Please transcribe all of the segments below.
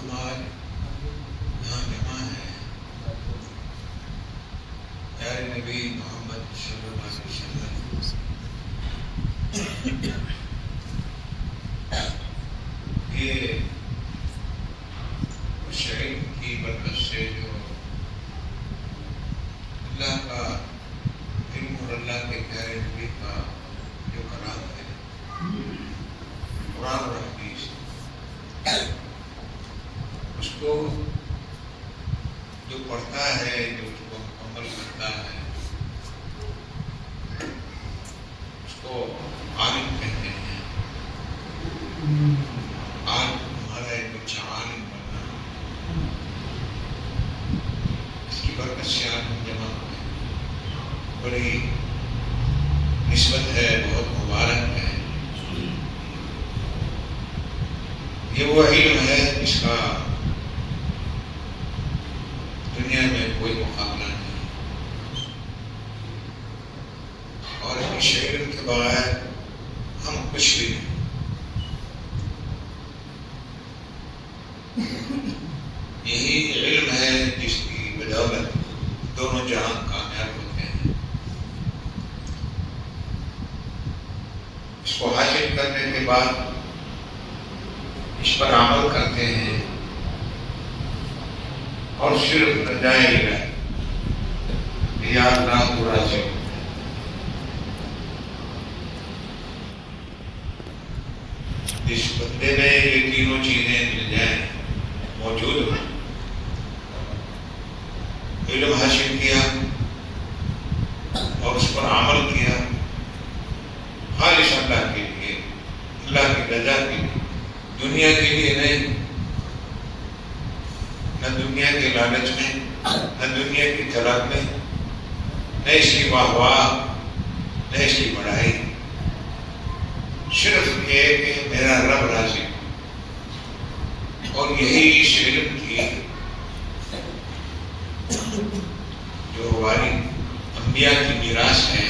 ہم آج یہاں جمع ہیں پیارے نبی محمد صلی اللہ علیہ وسلم یہ شہید کی برکت سے جو اللہ کا علم اور اللہ کے پیارے نبی کا جو کلام ہے قرآن اور حدیث، اس کو جو پڑھتا ہے، جو اس کو مکمل کرتا ہے، اس کو عالم کہتے ہیں۔ آج ہمارا ایک اچھا عالم بننا، اس کی برکت سے آج ہم جمع ہوئے، بڑی نسبت ہے، بہت مبارک ہے۔ یہ وہ علم ہے جس کا دنیا میں کوئی مقابلہ نہیں، اور اس علم کے بغیر ہم کچھ بھی نہیں۔ یہی علم ہے جس کی بدولت دونوں جہان کامیاب ہوتے ہیں۔ اس کو حاصل کرنے کے بعد اس پر عمل کرتے ہیں، اور صرف رجائے الہی یا اللہ کو راضی ہوتے ہیں۔ جس بندے میں یہ تینوں چیزیں مل جائیں، موجود ہو، علم حاصل کیا اور اس پر عمل کیا خالص اللہ کے لیے، اللہ کی رضا کے لیے، دنیا کے لیے نہیں، نہ دنیا کے لالچ میں، نہ دنیا کی طلب میں، نہ اس کی واہ واہ، نہ اس کی بڑائی، صرف یہ کہ میرا رب راضی ہو۔ اور یہی اس علم کی جو ہماری انبیاء کی میراث ہے،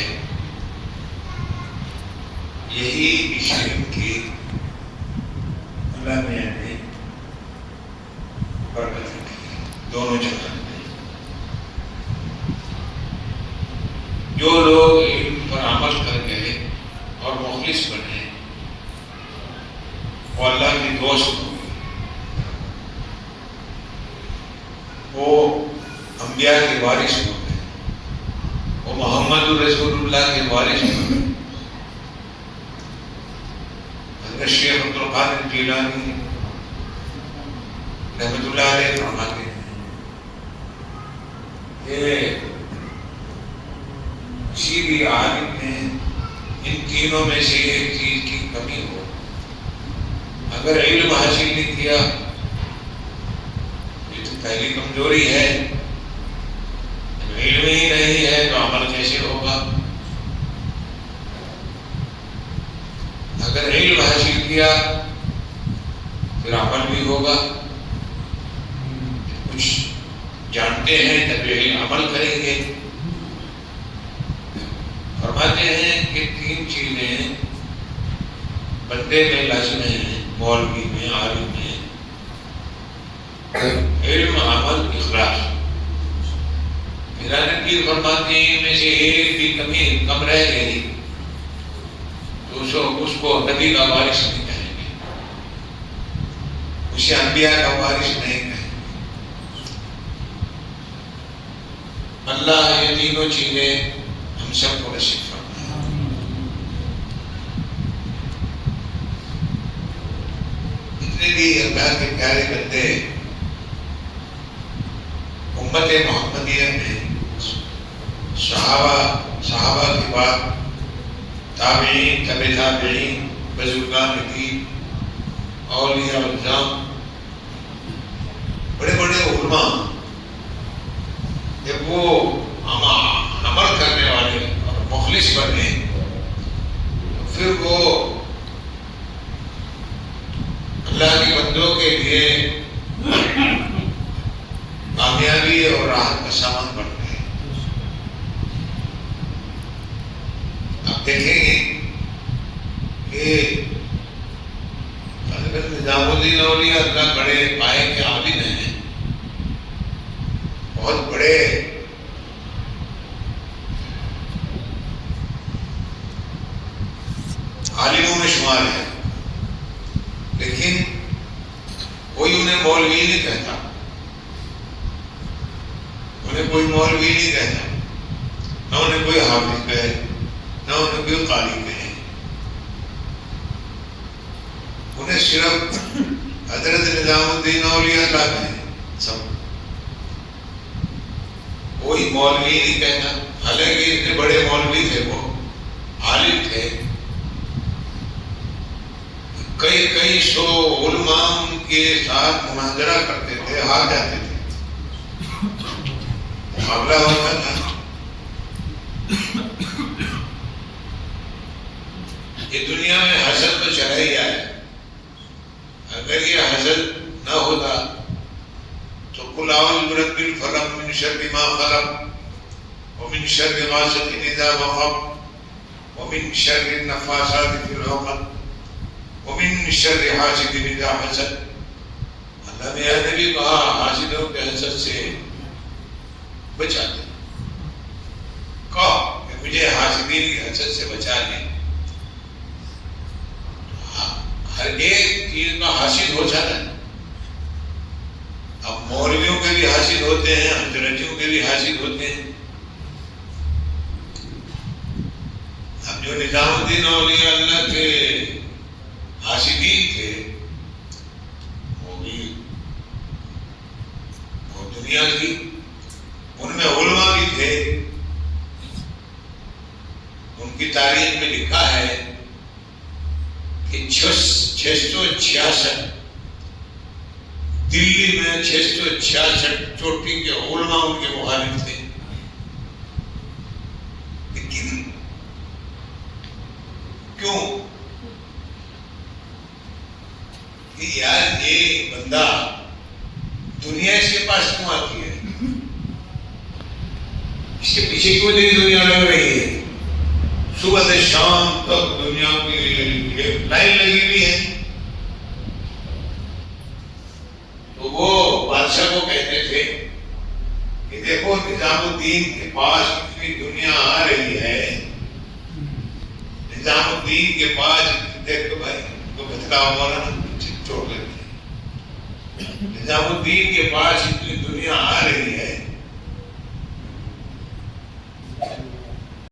یہی اس علم کی اللہ میاں نے برکت رکھی دونوں جہان میں۔ جو لوگ علم پر عمل کر گئے اور مخلص بنے، وہ اللہ کے دوست ہو گئے، وہ انبیاء کے وارث ہو گئے، وہ محمد رسول اللہ کے وارث ہو گئے۔ حضرت شیخ عبد القادر جیلانی رحمۃ اللہ علیہ فرماتے ہیں کہ کسی بھی عالم میں ان تینوں میں سے ایک چیز کی کمی ہو، اگر علم حاصل نہیں کیا، یہ تو پہلی کمزوری ہے۔ جب علم ہی نہیں ہے تو عمل کیسے ہوگا؟ اگر علم حاصل کیا پھر عمل بھی ہوگا۔ کچھ جانتے ہیں تب عمل کریں گے۔ فرماتے ہیں کہ تین چیزیں بندے میں لازم ہیں، مولوی میں، عالم میں: علم، عمل، اخلاص۔ میرا نبی فرماتے ہیں ان میں سے ایک بھی کم رہ گئی تو اس کو نبی کا وارث نہیں کہیں گے، اسے انبیاء کا وارث نہیں کہیں گے۔ اللہ یہ تینوں چیزیں ہم سب کو نصیب فرمائے۔ جتنے بھی اللہ کے پیارے بندے امت محمدیہ میں صحابہ کے بعد تابعین، تبع تابعین، بزرگان دین، اولیاء الذام، بڑے بڑے علماء، جب وہ عمل کرنے والے اور مخلص بنے تو پھر وہ اللہ کے بندوں کے لیے کامیابی اور راحت کا سامان بنتے ہیں۔ آپ دیکھیں گے کہ حضرت نظام الدین اولیاء اللہ بڑے پائے کے بہت بڑے عالموں میں شمار ہے، لیکن کوئی انہیں مولوی نہیں کہتا، انہیں کوئی مولوی نہیں کہتا، نہ انہیں کوئی حافظ کہے، نہ انہیں کوئی قاری کہے، انہیں صرف حضرت نظام الدین اولیاء اللہ کہیں سب، کوئی مولوی نہیں کہتا، حالانکہ اتنے بڑے مولوی تھے، وہ عالم تھے، کئی سو علماء ان کے ساتھ مناظرہ کرتے تھے، ہار جاتے تھے، مقابلہ ہوتا تھا۔ یہ دنیا میں حسد تو چلا ہی آیا، اگر یہ حسد نہ ہوتا تو قل اعوذ برب الفلق من شر ما خلق ومن شر غاسق اذا وقب ومن شر النفاثات في العقد ومن شر حاسد اذا حسد۔ اللہ نے یہ نبی کہا حاسدوں کے حسد سے بچا دے، کہو کہ مجھے حاسدین کے حسد سے بچا لیں۔ ہر ایک چیز کا حاسد ہو جاتا ہے، اب مولویوں کے بھی حاسد ہوتے ہیں، حضرتیوں کے بھی حاسد ہوتے ہیں۔ اب جو نظام الدین اولیاء اللہ کے حاسدین تھے وہ بھی وہ دنیا کی، ان میں علماء بھی تھے، ان کی تاریخ میں لکھا ہے کہ 666 دلی میں 666 چوٹی کے علماء ان کے مخالف تھے، لیکن کیوں کہ یار یہ بندہ دنیا اس کے پاس کیوں آتی ہے، اس کے پیچھے کیوں نہیں دنیا لگ رہی ہے، صبح سے شام تک دنیا کی لائن لگی ہوئی ہے۔ تو وہ بادشاہ کو کہتے تھے کہ دیکھو نظام الدین کے پاس اتنی دنیا آ رہی ہے، نظام الدین کے پاس دیکھو بھائی تو بتلا مولانا چھوڑ دیتے، نظام الدین کے پاس اتنی دنیا آ رہی